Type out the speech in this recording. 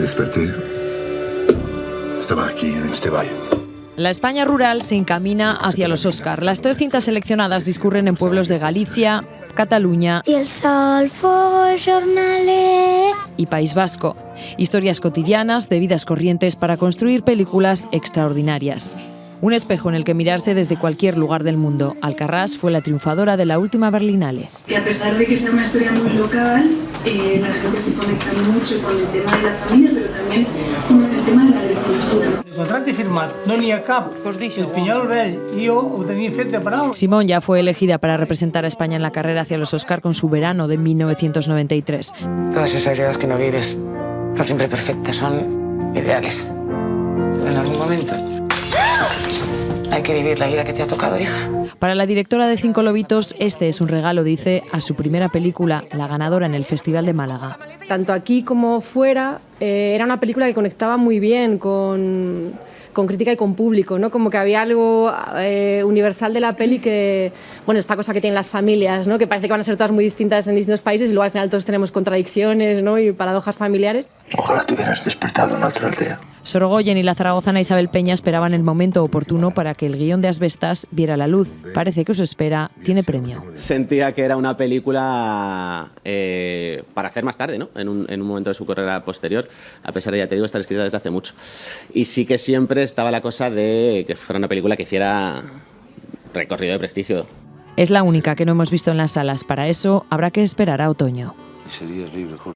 desperté, estaba aquí en este valle. La España rural se encamina hacia los Oscar. Las 3 cintas seleccionadas discurren en pueblos de Galicia, Cataluña y el sol fue jornaler y País Vasco. Historias cotidianas de vidas corrientes para construir películas extraordinarias. Un espejo en el que mirarse desde cualquier lugar del mundo. Alcarrás fue la triunfadora de la última Berlinale. Que a pesar de que sea una historia muy local, la gente se conecta mucho con el tema de la familia, pero también con el tema de la agricultura. El contracte firmat, no n'hi ha cap. El Pinyol Vell i jo ho tenia fet de paraula. Simón ya fue elegida para representar a España en la carrera hacia los Oscar con su Verano de 1993. Todas esas vidas que no vives son siempre perfectas, son ideales. En algún momento hay que vivir la vida que te ha tocado, hija. Para la directora de Cinco Lobitos, este es un regalo, dice, a su primera película, la ganadora en el Festival de Málaga. Tanto aquí como fuera, era una película que conectaba muy bien con crítica y con público, ¿no? Como que había algo universal de la peli que, bueno, esta cosa que tienen las familias, ¿no? Que parece que van a ser todas muy distintas en distintos países y luego al final todos tenemos contradicciones, ¿no? Y paradojas familiares. Ojalá te hubieras despertado en otra aldea. Sorogoyen y la zaragozana Isabel Peña esperaban el momento oportuno para que el guión de Asbestas viera la luz. Parece que su espera tiene premio. Sentía que era una película para hacer más tarde, ¿no? En un momento de su carrera posterior, a pesar de, ya te digo, estar escrita desde hace mucho. Y sí que siempre estaba la cosa de que fuera una película que hiciera recorrido de prestigio. Es la única que no hemos visto en las salas. Para eso habrá que esperar a otoño. Serías libre, Jorge.